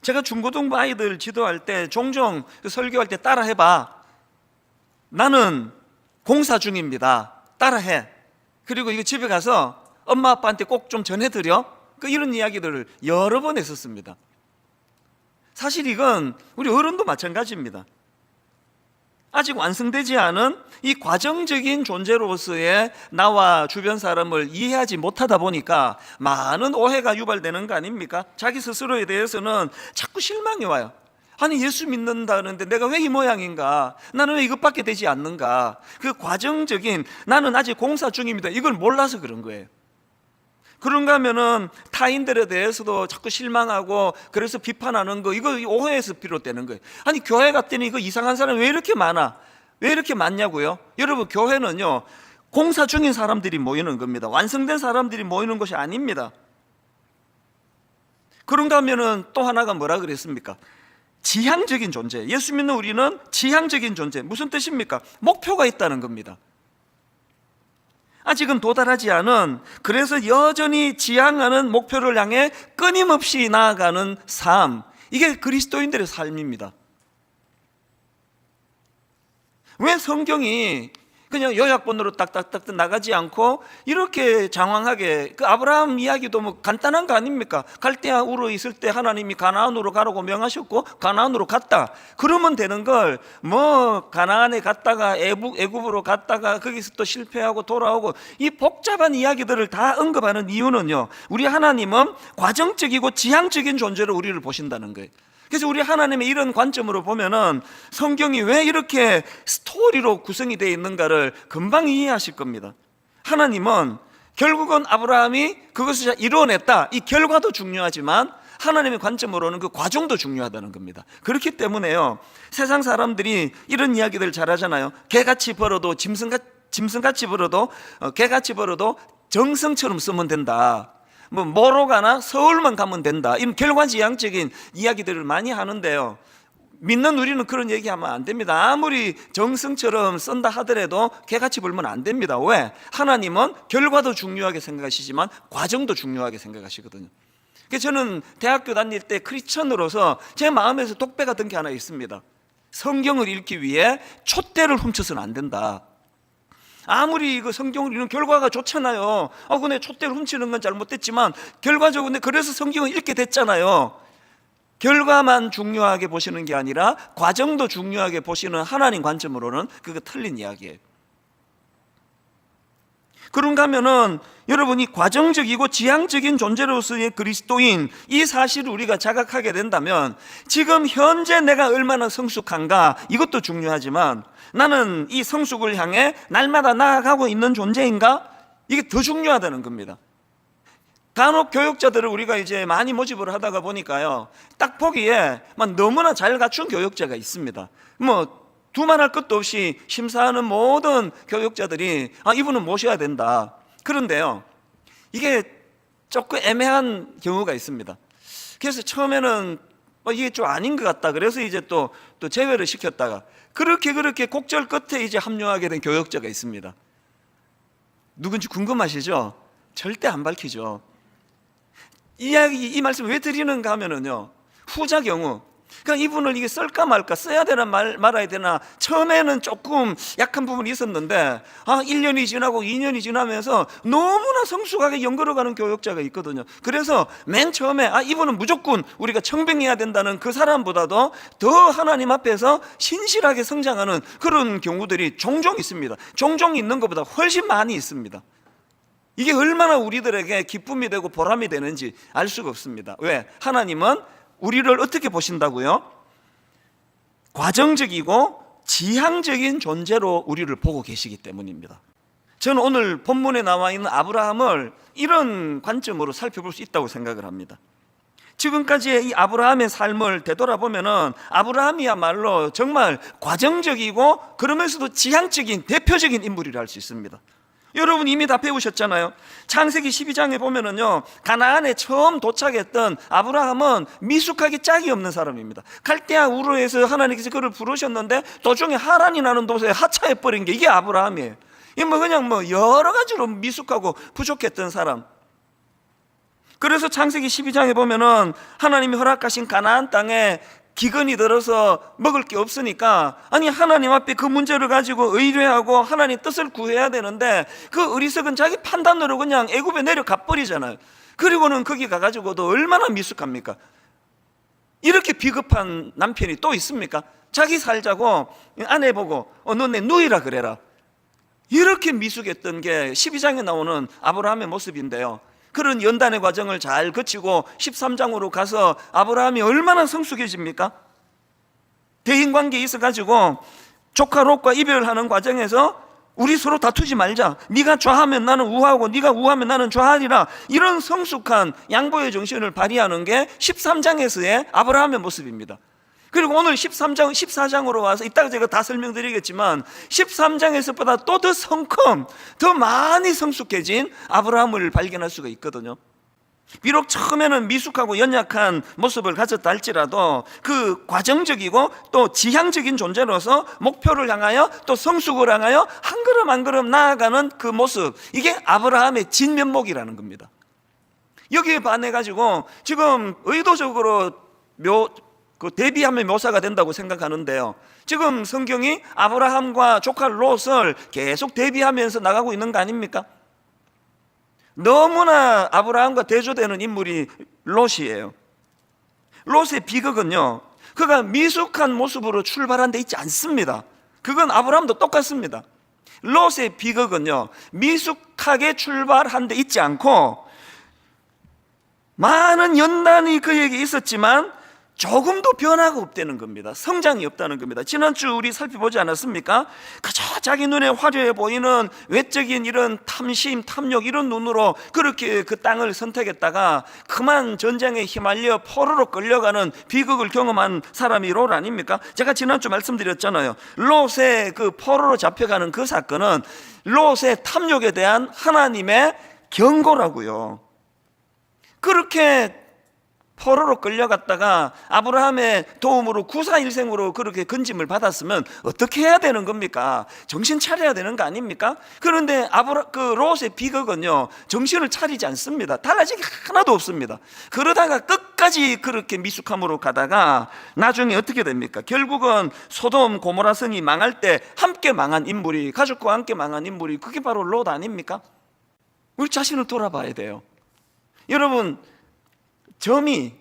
제가 중고등부 아이들 지도할 때 종종 설교할 때 따라해봐. 나는 공사 중입니다. 따라해. 그리고 이거 집에 가서 엄마 아빠한테 꼭 좀 전해드려. 이런 이야기들을 여러 번 했었습니다. 사실 이건 우리 어른도 마찬가지입니다. 아직 완성되지 않은 이 과정적인 존재로서의 나와 주변 사람을 이해하지 못하다 보니까 많은 오해가 유발되는 거 아닙니까? 자기 스스로에 대해서는 자꾸 실망이 와요. 아니, 예수 믿는다는데 내가 왜 이 모양인가? 나는 왜 이것밖에 되지 않는가? 그 과정적인 나는 아직 공사 중입니다, 이걸 몰라서 그런 거예요. 그런가 하면은 타인들에 대해서도 자꾸 실망하고 그래서 비판하는 거, 이거 오해에서 비롯되는 거예요. 아니, 교회 갔더니 이거 이상한 사람이 왜 이렇게 많아? 왜 이렇게 많냐고요? 여러분, 교회는요 공사 중인 사람들이 모이는 겁니다. 완성된 사람들이 모이는 것이 아닙니다. 그런가 하면은 또 하나가 뭐라 그랬습니까? 지향적인 존재. 예수 믿는 우리는 지향적인 존재. 무슨 뜻입니까? 목표가 있다는 겁니다. 아직은 도달하지 않은, 그래서 여전히 지향하는 목표를 향해 끊임없이 나아가는 삶, 이게 그리스도인들의 삶입니다. 왜 성경이 그냥 요약본으로 딱딱딱 나가지 않고 이렇게 장황하게, 그 아브라함 이야기도 뭐 간단한 거 아닙니까? 갈대아 우르 있을 때 하나님이 가나안으로 가라고 명하셨고 가나안으로 갔다. 그러면 되는 걸 뭐 가나안에 갔다가 애굽으로 갔다가 거기서 또 실패하고 돌아오고, 이 복잡한 이야기들을 다 언급하는 이유는요, 우리 하나님은 과정적이고 지향적인 존재로 우리를 보신다는 거예요. 그래서 우리 하나님의 이런 관점으로 보면은 성경이 왜 이렇게 스토리로 구성이 되어 있는가를 금방 이해하실 겁니다. 하나님은 결국은 아브라함이 그것을 이루어냈다, 이 결과도 중요하지만 하나님의 관점으로는 그 과정도 중요하다는 겁니다. 그렇기 때문에요, 세상 사람들이 이런 이야기들 잘 하잖아요. 개같이 벌어도 짐승같이 벌어도 개같이 벌어도 정성처럼 쓰면 된다. 뭐로 가나 서울만 가면 된다, 이런 결과지향적인 이야기들을 많이 하는데요, 믿는 우리는 그런 얘기하면 안 됩니다. 아무리 정성처럼 쓴다 하더라도 개같이 벌면 안 됩니다. 왜? 하나님은 결과도 중요하게 생각하시지만 과정도 중요하게 생각하시거든요. 그래서 저는 대학교 다닐 때 크리스천으로서 제 마음에서 독배가 든 게 하나 있습니다. 성경을 읽기 위해 촛대를 훔쳐서는 안 된다. 아무리 이거 성경을 읽는 결과가 좋잖아요. 근데 촛대를 훔치는 건 잘못됐지만 결과적으로 그래서 성경을 읽게 됐잖아요. 결과만 중요하게 보시는 게 아니라 과정도 중요하게 보시는 하나님 관점으로는 그거 틀린 이야기예요. 그런가 하면은 여러분이 과정적이고 지향적인 존재로서의 그리스도인, 이 사실을 우리가 자각하게 된다면 지금 현재 내가 얼마나 성숙한가, 이것도 중요하지만 나는 이 성숙을 향해 날마다 나아가고 있는 존재인가, 이게 더 중요하다는 겁니다. 간혹 교육자들을 우리가 이제 많이 모집을 하다가 보니까요, 딱 보기에 너무나 잘 갖춘 교육자가 있습니다. 두말할 것도 없이 심사하는 모든 교육자들이 이분은 모셔야 된다. 그런데요, 이게 조금 애매한 경우가 있습니다. 그래서 처음에는 이게 좀 아닌 것 같다, 그래서 이제 또 제외를 시켰다가 그렇게 곡절 끝에 이제 합류하게 된 교육자가 있습니다. 누군지 궁금하시죠? 절대 안 밝히죠. 이 말씀 왜 드리는가 하면은요, 후자 경우, 그러니까 이분을 이게 쓸까 말까, 써야 되나 말아야 되나, 처음에는 조금 약한 부분이 있었는데 1년이 지나고 2년이 지나면서 너무나 성숙하게 연결어가는 교육자가 있거든요. 그래서 맨 처음에 이분은 무조건 우리가 청빙해야 된다는 그 사람보다도 더 하나님 앞에서 신실하게 성장하는 그런 경우들이 종종 있습니다. 종종 있는 것보다 훨씬 많이 있습니다. 이게 얼마나 우리들에게 기쁨이 되고 보람이 되는지 알 수가 없습니다. 왜? 하나님은 우리를 어떻게 보신다고요? 과정적이고 지향적인 존재로 우리를 보고 계시기 때문입니다. 저는 오늘 본문에 나와 있는 아브라함을 이런 관점으로 살펴볼 수 있다고 생각을 합니다. 지금까지의 이 아브라함의 삶을 되돌아보면은 아브라함이야말로 정말 과정적이고 그러면서도 지향적인 대표적인 인물이라 할 수 있습니다. 여러분 이미 다 배우셨잖아요. 창세기 12장에 보면은요, 가나안에 처음 도착했던 아브라함은 미숙하기 짝이 없는 사람입니다. 갈대아 우르에서 하나님께서 그를 부르셨는데 도중에 하란이 나는 도시에 하차해 버린 게 이게 아브라함이에요. 이게 그냥 여러 가지로 미숙하고 부족했던 사람. 그래서 창세기 12장에 보면은 하나님이 허락하신 가나안 땅에 기근이 들어서 먹을 게 없으니까, 아니 하나님 앞에 그 문제를 가지고 의뢰하고 하나님 뜻을 구해야 되는데 그 어리석은 자기 판단으로 그냥 애굽에 내려가 버리잖아요. 그리고는 거기 가가지고도 얼마나 미숙합니까? 이렇게 비겁한 남편이 또 있습니까? 자기 살자고 아내 보고 너 내 누이라 그래라, 이렇게 미숙했던 게 12장에 나오는 아브라함의 모습인데요. 그런 연단의 과정을 잘 거치고 13장으로 가서 아브라함이 얼마나 성숙해집니까? 대인관계에 있어가지고 조카 롯과 이별하는 과정에서 우리 서로 다투지 말자, 네가 좌하면 나는 우하고 네가 우하면 나는 좌하리라, 이런 성숙한 양보의 정신을 발휘하는 게 13장에서의 아브라함의 모습입니다. 그리고 오늘 13장, 14장으로 와서 이따가 제가 다 설명드리겠지만 13장에서보다 또 더 성큼, 더 많이 성숙해진 아브라함을 발견할 수가 있거든요. 비록 처음에는 미숙하고 연약한 모습을 가졌다 할지라도 그 과정적이고 또 지향적인 존재로서 목표를 향하여 또 성숙을 향하여 한 걸음 한 걸음 나아가는 그 모습, 이게 아브라함의 진면목이라는 겁니다. 여기에 반해가지고 지금 의도적으로 대비하면 묘사가 된다고 생각하는데요, 지금 성경이 아브라함과 조카 롯을 계속 대비하면서 나가고 있는 거 아닙니까? 너무나 아브라함과 대조되는 인물이 롯이에요. 롯의 비극은요, 그가 미숙한 모습으로 출발한 데 있지 않습니다. 그건 아브라함도 똑같습니다. 롯의 비극은요, 미숙하게 출발한 데 있지 않고 많은 연단이 그에게 있었지만 조금도 변화가 없다는 겁니다. 성장이 없다는 겁니다. 지난주 우리 살펴보지 않았습니까? 그저 자기 눈에 화려해 보이는 외적인 이런 탐심, 탐욕, 이런 눈으로 그렇게 그 땅을 선택했다가 그만 전쟁에 휘말려 포로로 끌려가는 비극을 경험한 사람이 롯 아닙니까? 제가 지난주 말씀드렸잖아요. 롯의 그 포로로 잡혀가는 그 사건은 롯의 탐욕에 대한 하나님의 경고라고요. 그렇게 포로로 끌려갔다가 아브라함의 도움으로 구사일생으로 그렇게 건짐을 받았으면 어떻게 해야 되는 겁니까? 정신 차려야 되는 거 아닙니까? 그런데 그 롯의 비극은요, 정신을 차리지 않습니다. 달라진 게 하나도 없습니다. 그러다가 끝까지 그렇게 미숙함으로 가다가 나중에 어떻게 됩니까? 결국은 소돔 고모라 성이 망할 때 함께 망한 인물이, 가족과 함께 망한 인물이 그게 바로 롯 아닙니까? 우리 자신을 돌아봐야 돼요. 여러분, 점이,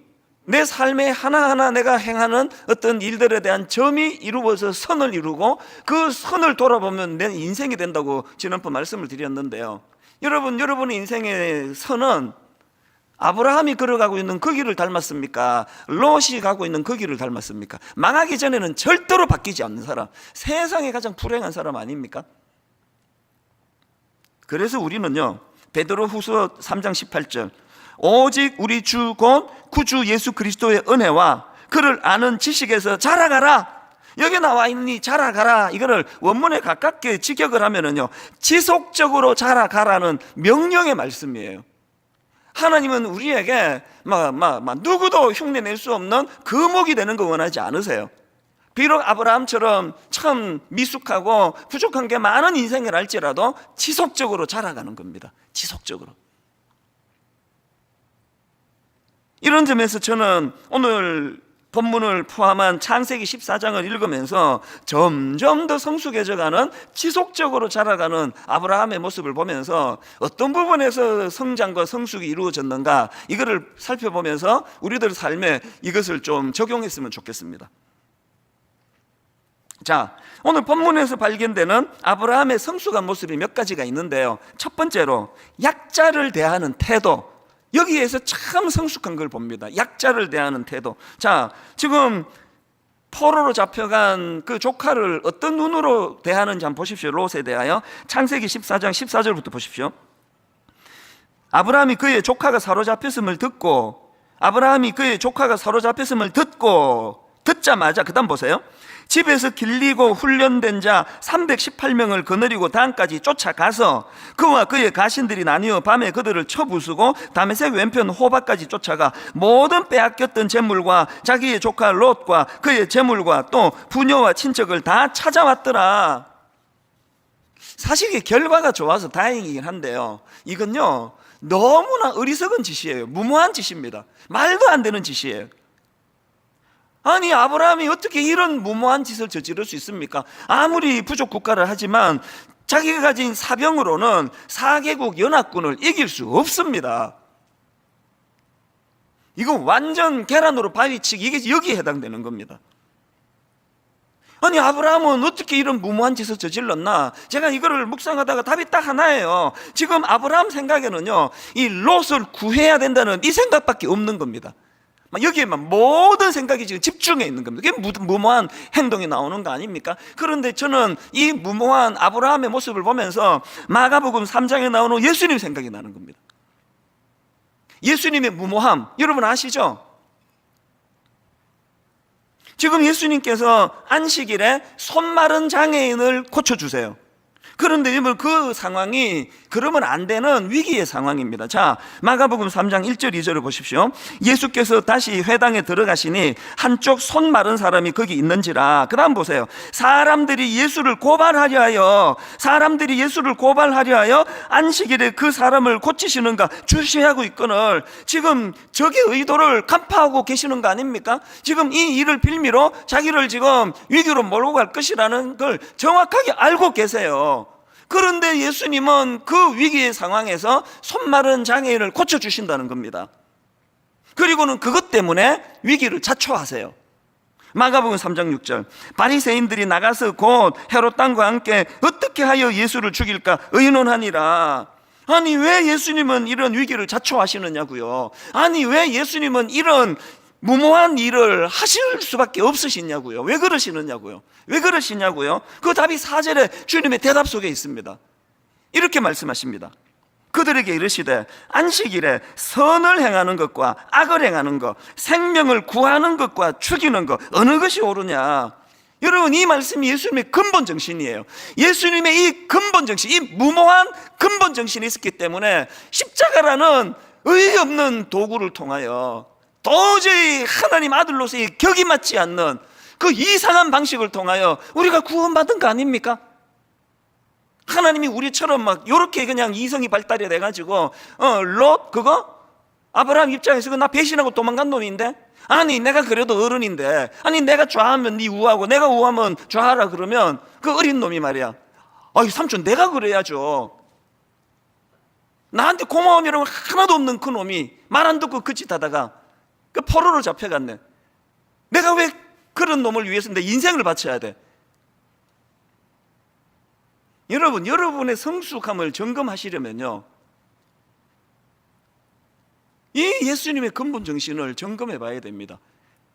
내 삶에 하나하나 내가 행하는 어떤 일들에 대한 점이 이루어서 선을 이루고 그 선을 돌아보면 내 인생이 된다고 지난번 말씀을 드렸는데요, 여러분의 인생의 선은 아브라함이 걸어가고 있는 그 길을 닮았습니까? 롯이 가고 있는 그 길을 닮았습니까? 망하기 전에는 절대로 바뀌지 않는 사람, 세상에 가장 불행한 사람 아닙니까? 그래서 우리는요, 베드로후서 3장 18절, 오직 우리 주 곧 구주 예수 그리스도의 은혜와 그를 아는 지식에서 자라가라, 여기 나와 있니 자라가라, 이거를 원문에 가깝게 직역을 하면은요, 지속적으로 자라가라는 명령의 말씀이에요. 하나님은 우리에게 누구도 흉내낼 수 없는 거목이 되는 거 원하지 않으세요. 비록 아브라함처럼 참 미숙하고 부족한 게 많은 인생을 할지라도 지속적으로 자라가는 겁니다. 지속적으로. 이런 점에서 저는 오늘 본문을 포함한 창세기 14장을 읽으면서 점점 더 성숙해져가는, 지속적으로 자라가는 아브라함의 모습을 보면서 어떤 부분에서 성장과 성숙이 이루어졌는가, 이거를 살펴보면서 우리들 삶에 이것을 좀 적용했으면 좋겠습니다. 자, 오늘 본문에서 발견되는 아브라함의 성숙한 모습이 몇 가지가 있는데요, 첫 번째로 약자를 대하는 태도, 여기에서 참 성숙한 걸 봅니다. 약자를 대하는 태도. 자, 지금 포로로 잡혀간 그 조카를 어떤 눈으로 대하는지 한번 보십시오. 롯에 대하여 창세기 14장 14절부터 보십시오. 아브라함이 그의 조카가 사로잡혔음을 듣고, 듣자마자 그 다음 보세요. 집에서 길리고 훈련된 자 318명을 거느리고 단까지 쫓아가서 그와 그의 가신들이 나뉘어 밤에 그들을 쳐부수고 다메섹 왼편 호바까지 쫓아가 모든 빼앗겼던 재물과 자기의 조카 롯과 그의 재물과 또 부녀와 친척을 다 찾아왔더라. 사실 이게 결과가 좋아서 다행이긴 한데요, 이건요 너무나 어리석은 짓이에요. 무모한 짓입니다. 말도 안 되는 짓이에요. 아니, 아브라함이 어떻게 이런 무모한 짓을 저지를 수 있습니까? 아무리 부족 국가를 하지만 자기가 가진 사병으로는 4개국 연합군을 이길 수 없습니다. 이거 완전 계란으로 바위치기, 이게 여기에 해당되는 겁니다. 아니, 아브라함은 어떻게 이런 무모한 짓을 저질렀나? 제가 이거를 묵상하다가 답이 딱 하나예요. 지금 아브라함 생각에는요, 이 롯을 구해야 된다는 이 생각밖에 없는 겁니다. 여기에만 모든 생각이 지금 집중해 있는 겁니다. 그게 무모한 행동이 나오는 거 아닙니까? 그런데 저는 이 무모한 아브라함의 모습을 보면서 마가복음 3장에 나오는 예수님 생각이 나는 겁니다. 예수님의 무모함, 여러분 아시죠? 지금 예수님께서 안식일에 손 마른 장애인을 고쳐주세요. 그런데 여러분, 그 상황이 그러면 안 되는 위기의 상황입니다. 자, 마가복음 3장 1절 2절을 보십시오. 예수께서 다시 회당에 들어가시니 한쪽 손 마른 사람이 거기 있는지라. 그 다음 보세요. 사람들이 예수를 고발하려 하여 안식일에 그 사람을 고치시는가 주시하고 있거늘, 지금 적의 의도를 간파하고 계시는 거 아닙니까? 지금 이 일을 빌미로 자기를 지금 위기로 몰고 갈 것이라는 걸 정확하게 알고 계세요. 그런데 예수님은 그 위기의 상황에서 손 마른 장애인을 고쳐주신다는 겁니다. 그리고는 그것 때문에 위기를 자초하세요. 마가복음 3장 6절, 바리새인들이 나가서 곧 헤롯 땅과 함께 어떻게 하여 예수를 죽일까 의논하니라. 아니, 왜 예수님은 이런 위기를 자초하시느냐고요? 아니, 왜 예수님은 이런 무모한 일을 하실 수밖에 없으시냐고요? 왜 그러시느냐고요? 그 답이 4절에 주님의 대답 속에 있습니다. 이렇게 말씀하십니다. 그들에게 이르시되 안식일에 선을 행하는 것과 악을 행하는 것, 생명을 구하는 것과 죽이는 것, 어느 것이 옳으냐? 여러분, 이 말씀이 예수님의 근본 정신이에요. 예수님의 이 근본 정신, 이 무모한 근본 정신이 있었기 때문에 십자가라는 의의 없는 도구를 통하여 도저히 하나님 아들로서의 격이 맞지 않는 그 이상한 방식을 통하여 우리가 구원받은 거 아닙니까? 하나님이 우리처럼 막 요렇게 그냥 이성이 발달이 돼가지고 롯 그거 아브라함 입장에서 나 배신하고 도망간 놈인데, 아니 내가 그래도 어른인데, 아니 내가 좌하면 네 우하고 내가 우하면 좌하라 그러면 그 어린 놈이 말이야, 아이 삼촌 내가 그래야죠. 나한테 고마움이라고 하나도 없는 그 놈이 말 안 듣고 그 짓 하다가 그 포로로 잡혀갔네. 내가 왜 그런 놈을 위해서 내 인생을 바쳐야 돼? 여러분, 여러분의 성숙함을 점검하시려면요, 이 예수님의 근본 정신을 점검해 봐야 됩니다.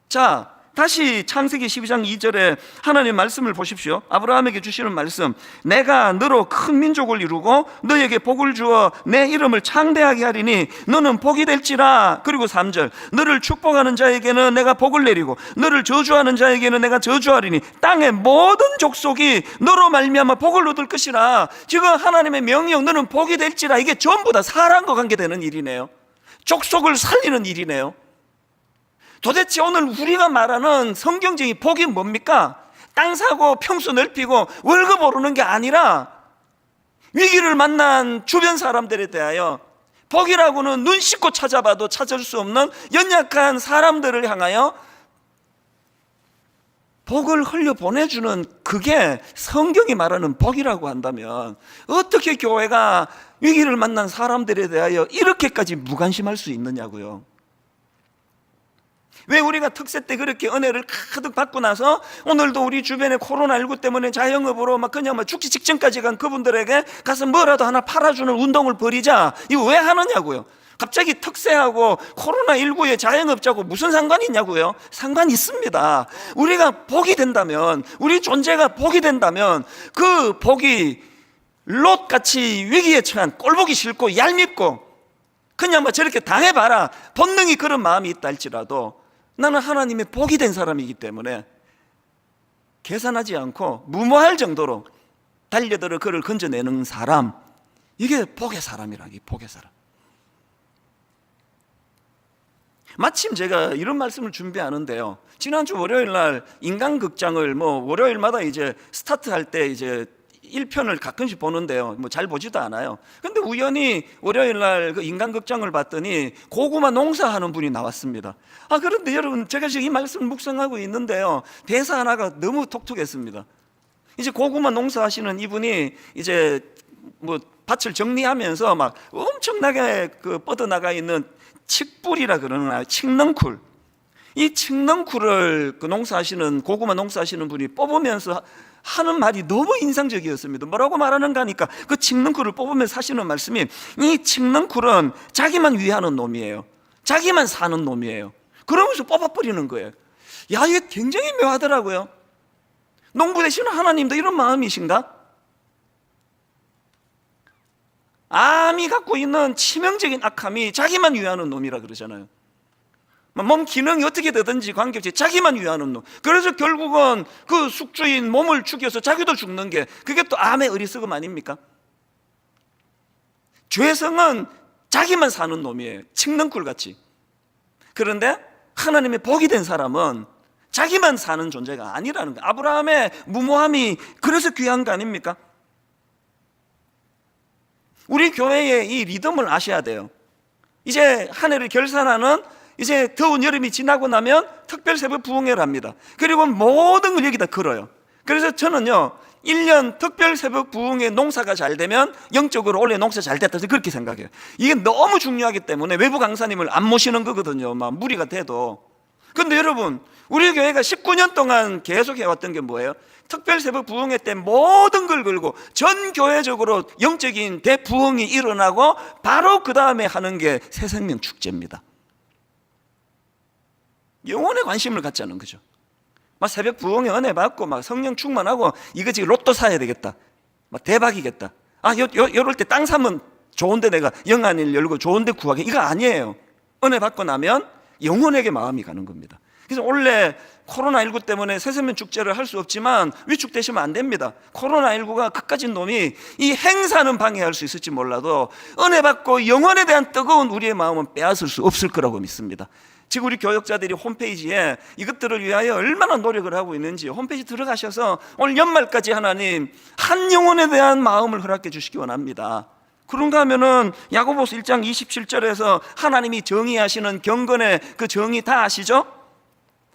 자, 다시 창세기 12장 2절에 하나님 말씀을 보십시오. 아브라함에게 주시는 말씀, 내가 너로 큰 민족을 이루고 너에게 복을 주어 내 이름을 창대하게 하리니 너는 복이 될지라. 그리고 3절, 너를 축복하는 자에게는 내가 복을 내리고 너를 저주하는 자에게는 내가 저주하리니 땅의 모든 족속이 너로 말미암아 복을 얻을 것이라. 지금 하나님의 명령, 너는 복이 될지라, 이게 전부 다 사람과 관계되는 일이네요. 족속을 살리는 일이네요. 도대체 오늘 우리가 말하는 성경적인 복이 뭡니까? 땅 사고 평수 넓히고 월급 오르는 게 아니라 위기를 만난 주변 사람들에 대하여 복이라고는 눈 씻고 찾아봐도 찾을 수 없는 연약한 사람들을 향하여 복을 흘려 보내주는, 그게 성경이 말하는 복이라고 한다면 어떻게 교회가 위기를 만난 사람들에 대하여 이렇게까지 무관심할 수 있느냐고요. 왜 우리가 특세 때 그렇게 은혜를 가득 받고 나서 오늘도 우리 주변에 코로나19 때문에 자영업으로 그냥 죽기 직전까지 간 그분들에게 가서 뭐라도 하나 팔아주는 운동을 벌이자, 이거 왜 하느냐고요. 갑자기 특세하고 코로나19에 자영업자고 무슨 상관이 있냐고요. 상관이 있습니다. 우리가 복이 된다면, 우리 존재가 복이 된다면 그 복이 롯같이 위기에 처한 꼴보기 싫고 얄밉고 그냥 저렇게 당해봐라, 본능이 그런 마음이 있다 할지라도 나는 하나님의 복이 된 사람이기 때문에 계산하지 않고 무모할 정도로 달려들어 그를 건져내는 사람, 이게 복의 사람이라는 게 복의 사람. 마침 제가 이런 말씀을 준비하는데요, 지난주 월요일 날 인간극장을 월요일마다 이제 스타트할 때 이제 1편을 가끔씩 보는데요, 뭐 잘 보지도 않아요. 근데 우연히 월요일 날 그 인간극장을 봤더니 고구마 농사하는 분이 나왔습니다. 그런데 여러분, 제가 지금 이 말씀을 묵상하고 있는데요, 대사 하나가 너무 독특했습니다. 이제 고구마 농사하시는 이분이 이제 뭐 밭을 정리하면서 막 엄청나게 그 뻗어나가 있는 칡뿌리라 그러나, 칡넝쿨, 이 칡넝쿨을 그 농사하시는, 고구마 농사하시는 분이 뽑으면서 하는 말이 너무 인상적이었습니다. 뭐라고 말하는가 하니까, 그 칡넝쿨을 뽑으면서 하시는 말씀이, 이 칡넝쿨은 자기만 위하는 놈이에요. 자기만 사는 놈이에요. 그러면서 뽑아버리는 거예요. 야, 이게 굉장히 묘하더라고요. 농부 되시는 하나님도 이런 마음이신가? 암이 갖고 있는 치명적인 악함이 자기만 위하는 놈이라 그러잖아요. 몸 기능이 어떻게 되든지 관계없이 자기만 위하는 놈. 그래서 결국은 그 숙주인 몸을 죽여서 자기도 죽는 게, 그게 또 암의 어리석음 아닙니까? 죄성은 자기만 사는 놈이에요. 칡넝쿨같이. 그런데 하나님의 복이 된 사람은 자기만 사는 존재가 아니라는 거예요. 아브라함의 무모함이 그래서 귀한 거 아닙니까? 우리 교회의 이 리듬을 아셔야 돼요. 이제 한 해를 결산하는, 이제 더운 여름이 지나고 나면 특별 새벽 부흥회를 합니다. 그리고 모든 걸 여기다 걸어요. 그래서 저는요, 1년 특별 새벽 부흥회 농사가 잘 되면 영적으로 올해 농사 잘 됐다, 그렇게 생각해요. 이게 너무 중요하기 때문에 외부 강사님을 안 모시는 거거든요, 막 무리가 돼도. 근데 여러분, 우리 교회가 19년 동안 계속 해왔던 게 뭐예요? 특별 새벽 부흥회 때 모든 걸 걸고 전 교회적으로 영적인 대부흥이 일어나고 바로 그 다음에 하는 게 새생명 축제입니다. 영혼에 관심을 갖자는 거죠. 막 새벽 부흥회 은혜 받고 막 성령 충만하고 이거 지금 로또 사야 되겠다, 막 대박이겠다, 요럴 때 땅 사면 좋은데 내가 영안일 열고 좋은데 구하게, 이거 아니에요. 은혜 받고 나면 영혼에게 마음이 가는 겁니다. 그래서 원래 코로나19 때문에 새생명 축제를 할 수 없지만 위축되시면 안 됩니다. 코로나19가 그까진 놈이 이 행사는 방해할 수 있을지 몰라도 은혜 받고 영혼에 대한 뜨거운 우리의 마음은 빼앗을 수 없을 거라고 믿습니다. 지금 우리 교역자들이 홈페이지에 이것들을 위하여 얼마나 노력을 하고 있는지 홈페이지 들어가셔서 오늘 연말까지 하나님 한 영혼에 대한 마음을 허락해 주시기 원합니다. 그런가 하면은 야고보서 1장 27절에서 하나님이 정의하시는 경건의 그 정의 다 아시죠?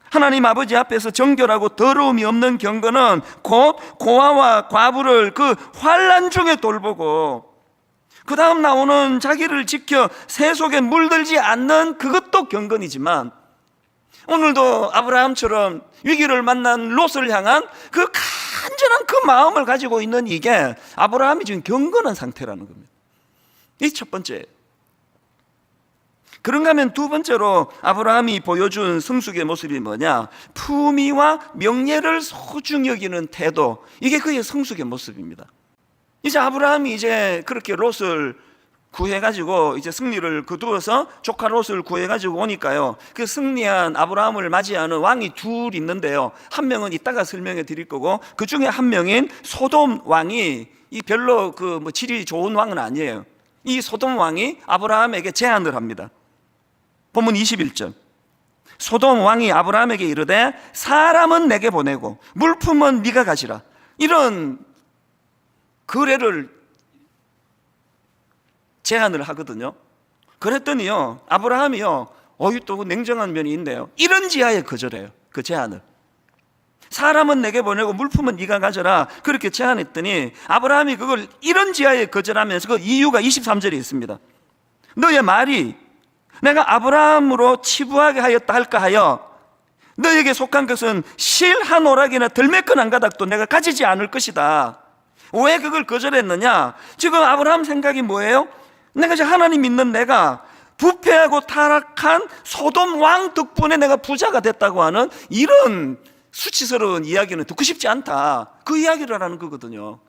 하나님 아버지 앞에서 정결하고 더러움이 없는 경건은 곧 고아와 과부를 그 환난 중에 돌보고, 그 다음 나오는 자기를 지켜 새 속에 물들지 않는 그것도 경건이지만, 오늘도 아브라함처럼 위기를 만난 롯을 향한 그 간절한 그 마음을 가지고 있는 이게 아브라함이 지금 경건한 상태라는 겁니다. 이 첫 번째. 그런가 하면 두 번째로 아브라함이 보여준 성숙의 모습이 뭐냐? 품위와 명예를 소중히 여기는 태도, 이게 그의 성숙의 모습입니다. 이제 아브라함이 이제 그렇게 롯을 구해가지고 이제 승리를 거두어서 조카 롯을 구해가지고 오니까요, 그 승리한 아브라함을 맞이하는 왕이 둘 있는데요, 한 명은 이따가 설명해 드릴 거고, 그 중에 한 명인 소돔 왕이 이 별로 그 뭐 질이 좋은 왕은 아니에요. 이 소돔 왕이 아브라함에게 제안을 합니다. 본문 21절. 소돔 왕이 아브라함에게 이르되 사람은 내게 보내고 물품은 네가 가지라, 이런 거래를 제안을 하거든요. 그랬더니요, 아브라함이요, 또 냉정한 면이 있네요. 이런 지하에 거절해요, 그 제안을. 사람은 내게 보내고 물품은 네가 가져라, 그렇게 제안했더니 아브라함이 그걸 이런 지하에 거절하면서 그 이유가 23절에 있습니다. 너의 말이 내가 아브라함으로 치부하게 하였다 할까 하여 너에게 속한 것은 실 한 오락이나 들매끈 한 가닥도 내가 가지지 않을 것이다. 왜 그걸 거절했느냐? 지금 아브라함 생각이 뭐예요? 내가 이제 하나님 믿는 내가 부패하고 타락한 소돔 왕 덕분에 내가 부자가 됐다고 하는 이런 수치스러운 이야기는 듣고 싶지 않다, 그 이야기를 하는 거거든요.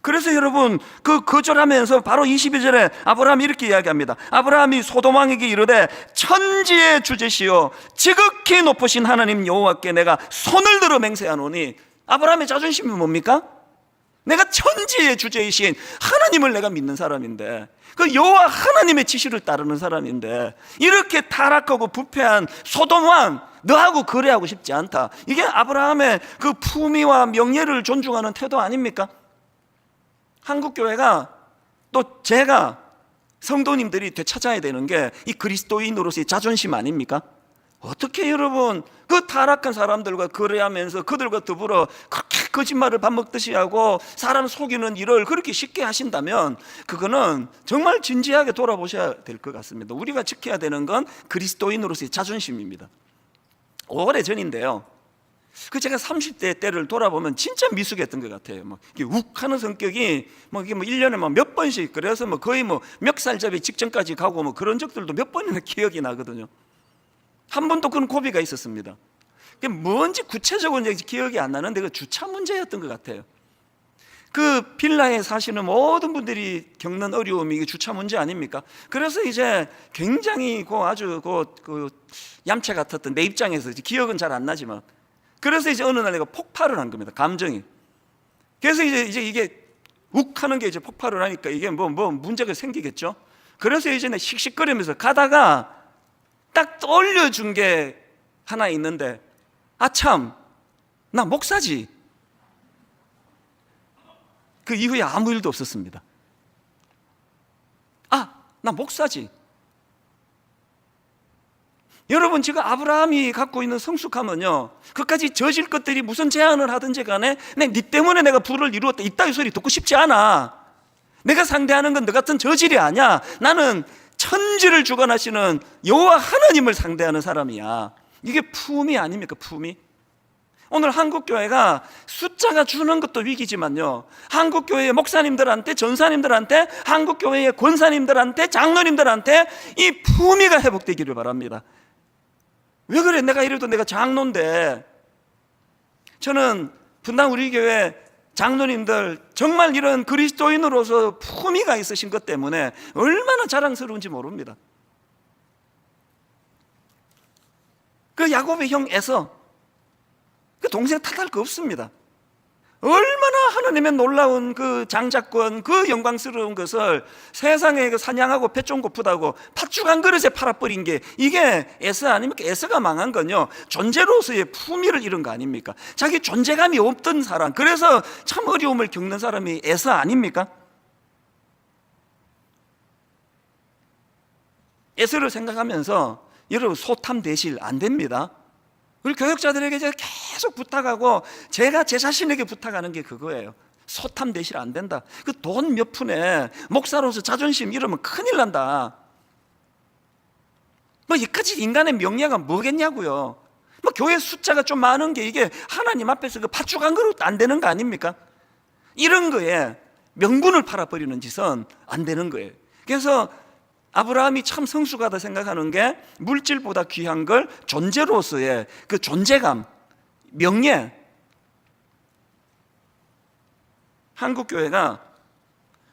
그래서 여러분, 그 거절하면서 바로 22절에 아브라함이 이렇게 이야기합니다. 아브라함이 소돔 왕에게 이르되 천지의 주제시요 지극히 높으신 하나님 여호와께 내가 손을 들어 맹세하노니. 아브라함의 자존심이 뭡니까? 내가 천지의 주제이신 하나님을 내가 믿는 사람인데, 그 여호와 하나님의 지시를 따르는 사람인데, 이렇게 타락하고 부패한 소돔 왕 너하고 거래하고 싶지 않다. 이게 아브라함의 그 품위와 명예를 존중하는 태도 아닙니까? 한국교회가 또 제가 성도님들이 되찾아야 되는 게 이 그리스도인으로서의 자존심 아닙니까? 어떻게 여러분 그 타락한 사람들과 거래하면서 그들과 더불어 그렇게 거짓말을 밥 먹듯이 하고 사람 속이는 일을 그렇게 쉽게 하신다면 그거는 정말 진지하게 돌아보셔야 될 것 같습니다. 우리가 지켜야 되는 건 그리스도인으로서의 자존심입니다. 오래전인데요, 그 제가 30대 때를 돌아보면 진짜 미숙했던 것 같아요. 이게 욱하는 성격이 이게 1년에 몇 번씩, 그래서 거의 멱살잡이 직전까지 가고 그런 적들도 몇 번이나 기억이 나거든요. 한 번도 그런 고비가 있었습니다. 그게 뭔지 구체적으로 기억이 안 나는데 그 주차 문제였던 것 같아요. 그 빌라에 사시는 모든 분들이 겪는 어려움이 이게 주차 문제 아닙니까? 그래서 이제 굉장히 아주 얌체 같았던 내 입장에서 기억은 잘 안 나지만, 그래서 이제 어느 날 내가 폭발을 한 겁니다. 감정이. 그래서 이제 이게 욱하는 게 이제 폭발을 하니까 이게 문제가 생기겠죠. 그래서 이제 내가 씩씩거리면서 가다가 딱 떠올려준 게 하나 있는데, 참, 나 목사지. 그 이후에 아무 일도 없었습니다. 나 목사지. 여러분, 지금 아브라함이 갖고 있는 성숙함은요, 그까지 저질 것들이 무슨 제안을 하든지 간에 네 때문에 내가 부를 이루었다, 이따위 소리 듣고 싶지 않아. 내가 상대하는 건 너 같은 저질이 아니야. 나는 천지를 주관하시는 여호와 하나님을 상대하는 사람이야. 이게 품위 아닙니까? 품위. 오늘 한국교회가 숫자가 주는 것도 위기지만요, 한국교회의 목사님들한테, 전사님들한테, 한국교회의 권사님들한테, 장로님들한테 이 품위가 회복되기를 바랍니다. 왜 그래? 내가 이래도 내가 장로인데. 저는 분당 우리 교회 장로님들 정말 이런 그리스도인으로서 품위가 있으신 것 때문에 얼마나 자랑스러운지 모릅니다. 그 야곱의 형 에서, 그 동생 탓할 거 없습니다. 얼마나 하나님의 놀라운 그 장자권, 그 영광스러운 것을 세상에 사냥하고 배 좀 고프다고 팥죽 한 그릇에 팔아버린 게 이게 에서 아닙니까? 에서가 망한 건요, 존재로서의 품위를 잃은 거 아닙니까? 자기 존재감이 없던 사람, 그래서 참 어려움을 겪는 사람이 에서 아닙니까? 에서를 생각하면서 여러분 소탐 대실 안 됩니다. 우리 교역자들에게 제가 계속 부탁하고 제가 제 자신에게 부탁하는 게 그거예요. 소탐 대실 안 된다. 그 돈 몇 푼에 목사로서 자존심 잃으면 큰일 난다. 이까지 인간의 명예가 뭐겠냐고요. 교회 숫자가 좀 많은 게 이게 하나님 앞에서 그 팥죽 한 그릇 안 되는 거 아닙니까? 이런 거에 명분을 팔아버리는 짓은 안 되는 거예요. 그래서 아브라함이 참 성숙하다 생각하는 게 물질보다 귀한 걸 존재로서의 그 존재감, 명예. 한국교회가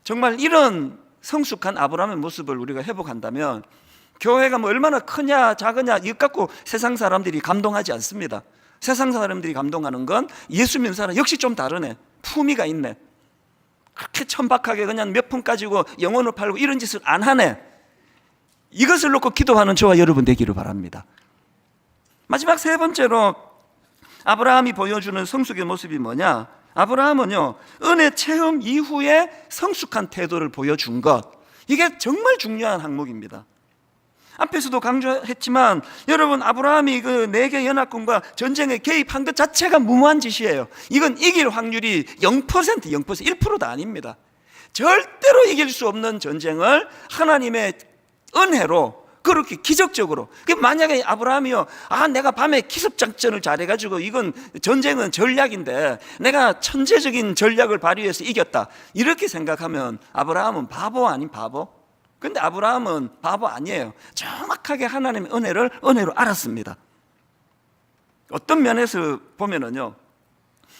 정말 이런 성숙한 아브라함의 모습을 우리가 회복한다면 교회가 얼마나 크냐 작으냐 이것 갖고 세상 사람들이 감동하지 않습니다. 세상 사람들이 감동하는 건 예수 믿는 사람 역시 좀 다르네, 품위가 있네, 그렇게 천박하게 그냥 몇 푼 가지고 영혼을 팔고 이런 짓을 안 하네. 이것을 놓고 기도하는 저와 여러분 되기를 바랍니다. 마지막 세 번째로 아브라함이 보여주는 성숙의 모습이 뭐냐? 아브라함은요, 은혜 체험 이후에 성숙한 태도를 보여준 것, 이게 정말 중요한 항목입니다. 앞에서도 강조했지만 여러분, 아브라함이 그 4개 연합군과 전쟁에 개입한 것 자체가 무모한 짓이에요. 이건 이길 확률이 0%, 1%도 아닙니다. 절대로 이길 수 없는 전쟁을 하나님의 은혜로 그렇게 기적적으로, 만약에 아브라함이요, 내가 밤에 기습작전을 잘해가지고 이건 전쟁은 전략인데 내가 천재적인 전략을 발휘해서 이겼다, 이렇게 생각하면 아브라함은 바보 아닌 바보? 근데 아브라함은 바보 아니에요. 정확하게 하나님의 은혜로 알았습니다. 어떤 면에서 보면은요,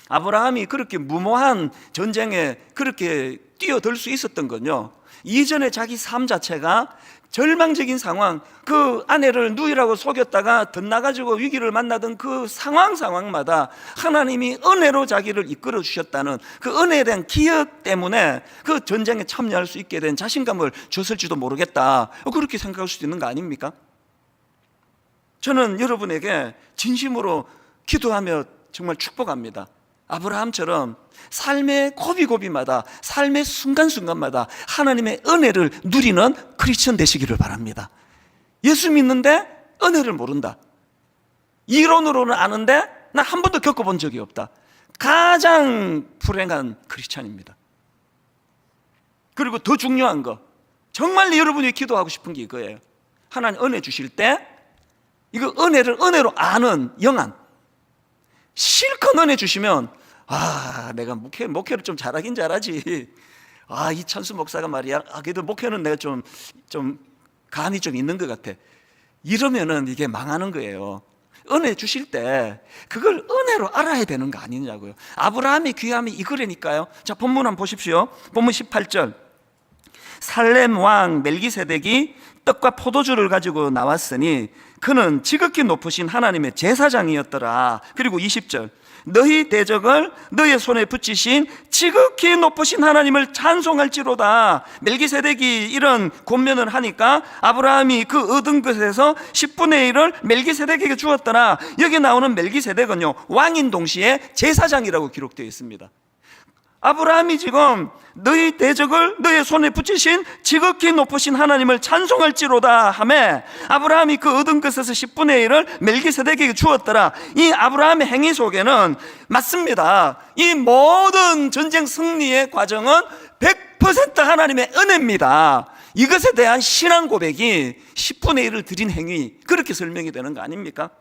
아브라함이 그렇게 무모한 전쟁에 그렇게 뛰어들 수 있었던 건요, 이전에 자기 삶 자체가 절망적인 상황, 그 아내를 누이라고 속였다가 덧나가지고 위기를 만나던 그 상황마다 하나님이 은혜로 자기를 이끌어 주셨다는 그 은혜에 대한 기억 때문에 그 전쟁에 참여할 수 있게 된 자신감을 줬을지도 모르겠다, 그렇게 생각할 수도 있는 거 아닙니까? 저는 여러분에게 진심으로 기도하며 정말 축복합니다. 아브라함처럼 삶의 고비고비마다, 삶의 순간순간마다 하나님의 은혜를 누리는 크리스천 되시기를 바랍니다. 예수 믿는데 은혜를 모른다, 이론으로는 아는데 난 한 번도 겪어본 적이 없다, 가장 불행한 크리스찬입니다. 그리고 더 중요한 거, 정말 여러분이 기도하고 싶은 게 이거예요. 하나님 은혜 주실 때 이거 은혜를 은혜로 아는 영안, 실컷 은혜 주시면 내가 목회를 좀 잘하긴 잘하지, 이 천수 목사가 말이야, 그래도 목회는 내가 좀 감이 좀 있는 것 같아, 이러면은 이게 망하는 거예요. 은혜 주실 때 그걸 은혜로 알아야 되는 거 아니냐고요. 아브라함의 귀함이 이거라니까요. 자, 본문 한번 보십시오. 본문 18절. 살렘 왕 멜기세덱이 떡과 포도주를 가지고 나왔으니 그는 지극히 높으신 하나님의 제사장이었더라. 그리고 20절. 너희 대적을 너의 손에 붙이신 지극히 높으신 하나님을 찬송할지로다. 멜기세덱이 이런 권면을 하니까 아브라함이 그 얻은 것에서 10분의 1을 멜기세덱에게 주었더라. 여기 나오는 멜기세덱은요, 왕인 동시에 제사장이라고 기록되어 있습니다. 아브라함이 지금 너희 대적을 너의 손에 붙이신 지극히 높으신 하나님을 찬송할지로다 하매, 아브라함이 그 얻은 것에서 10분의 1을 멜기세덱에게 주었더라. 이 아브라함의 행위 속에는 맞습니다, 이 모든 전쟁 승리의 과정은 100% 하나님의 은혜입니다. 이것에 대한 신앙 고백이 10분의 1을 드린 행위, 그렇게 설명이 되는 거 아닙니까?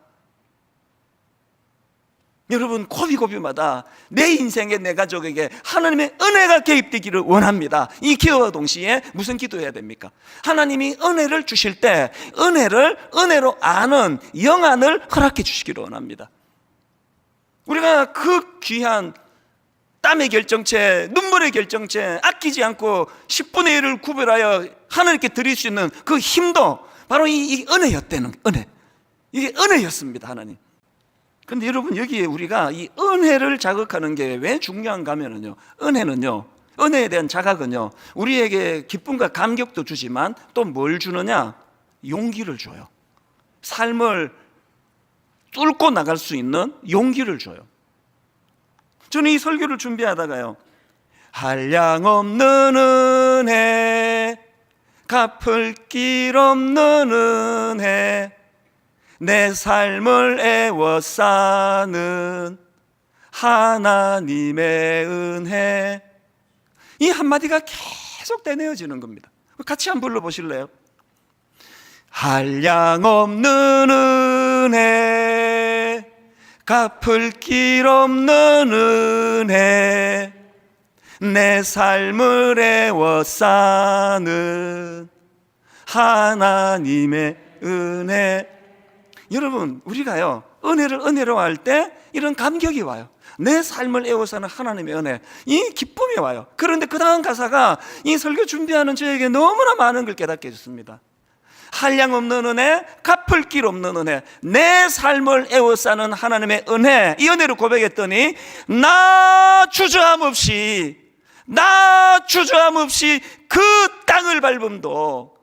여러분, 고비고비마다 내 인생에, 내 가족에게 하나님의 은혜가 개입되기를 원합니다. 이 기도와 동시에 무슨 기도해야 됩니까? 하나님이 은혜를 주실 때 은혜를 은혜로 아는 영안을 허락해 주시기를 원합니다. 우리가 그 귀한 땀의 결정체, 눈물의 결정체, 아끼지 않고 10분의 1을 구별하여 하나님께 드릴 수 있는 그 힘도 바로 이 은혜였다는, 은혜, 이게 은혜였습니다. 하나님. 근데 여러분, 여기에 우리가 이 은혜를 자극하는 게 왜 중요한가 하면요, 은혜는요, 은혜에 대한 자각은요, 우리에게 기쁨과 감격도 주지만 또 뭘 주느냐? 용기를 줘요. 삶을 뚫고 나갈 수 있는 용기를 줘요. 저는 이 설교를 준비하다가요, 한량없는 은혜, 갚을 길 없는 은혜, 내 삶을 애워싸는 하나님의 은혜, 이 한마디가 계속 되뇌어지는 겁니다. 같이 한번 불러보실래요? 한량없는 은혜, 갚을 길 없는 은혜, 내 삶을 애워싸는 하나님의 은혜. 여러분, 우리가요, 은혜를 은혜로 할 때 이런 감격이 와요. 내 삶을 애워사는 하나님의 은혜, 이 기쁨이 와요. 그런데 그 다음 가사가 이 설교 준비하는 저에게 너무나 많은 걸 깨닫게 해줬습니다. 한량없는 은혜, 갚을 길 없는 은혜, 내 삶을 애워싸는 하나님의 은혜, 이 은혜를 고백했더니 나 주저함 없이 그 땅을 밟음도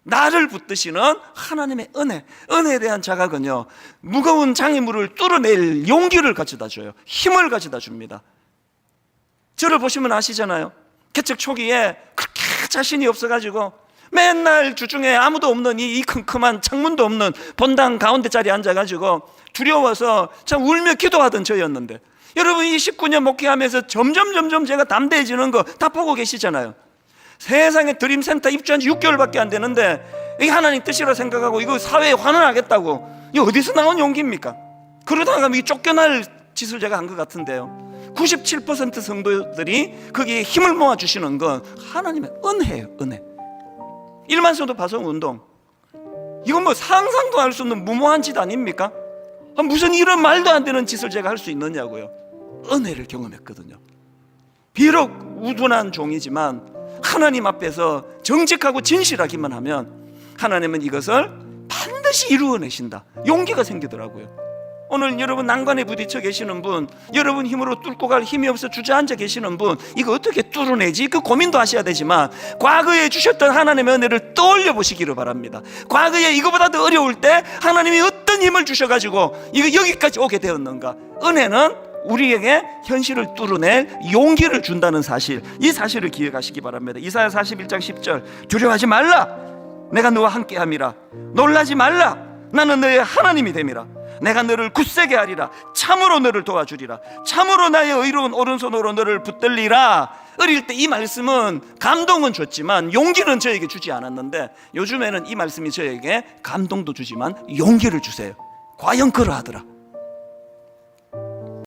나를 붙드시는 하나님의 은혜, 은혜에 대한 자각은요, 무거운 장애물을 뚫어낼 용기를 가져다 줘요. 힘을 가져다 줍니다. 저를 보시면 아시잖아요. 개척 초기에 그렇게 자신이 없어가지고 맨날 주중에 아무도 없는 이 컴컴한 창문도 없는 본당 가운데 자리에 앉아가지고 두려워서 참 울며 기도하던 저였는데, 여러분, 이 19년 목회하면서 점점 제가 담대해지는 거 다 보고 계시잖아요. 세상에 드림센터 입주한 지 6개월밖에 안 되는데 이게 하나님 뜻이라 생각하고 이거 사회에 환원하겠다고, 이거 어디서 나온 용기입니까? 그러다가 이 쫓겨날 짓을 제가 한 것 같은데요, 97% 성도들이 거기에 힘을 모아주시는 건 하나님의 은혜예요. 은혜. 일만성도 파송운동, 이건 뭐 상상도 할 수 없는 무모한 짓 아닙니까? 무슨 이런 말도 안 되는 짓을 제가 할 수 있느냐고요. 은혜를 경험했거든요. 비록 우둔한 종이지만 하나님 앞에서 정직하고 진실하기만 하면 하나님은 이것을 반드시 이루어내신다, 용기가 생기더라고요. 오늘 여러분 난관에 부딪혀 계시는 분, 여러분 힘으로 뚫고 갈 힘이 없어 주저앉아 계시는 분, 이거 어떻게 뚫어내지? 그 고민도 하셔야 되지만 과거에 주셨던 하나님의 은혜를 떠올려 보시기를 바랍니다. 과거에 이거보다 더 어려울 때 하나님이 어떤 힘을 주셔가지고 이거 여기까지 오게 되었는가? 은혜는 우리에게 현실을 뚫어낼 용기를 준다는 사실, 이 사실을 기억하시기 바랍니다. 이사야 41장 10절, 두려워하지 말라, 내가 너와 함께함이라. 놀라지 말라, 나는 너의 하나님이 됨이라. 내가 너를 굳세게 하리라. 참으로 너를 도와주리라. 참으로 나의 의로운 오른손으로 너를 붙들리라. 어릴 때 이 말씀은 감동은 줬지만 용기는 저에게 주지 않았는데, 요즘에는 이 말씀이 저에게 감동도 주지만 용기를 주세요. 과연 그러하더라.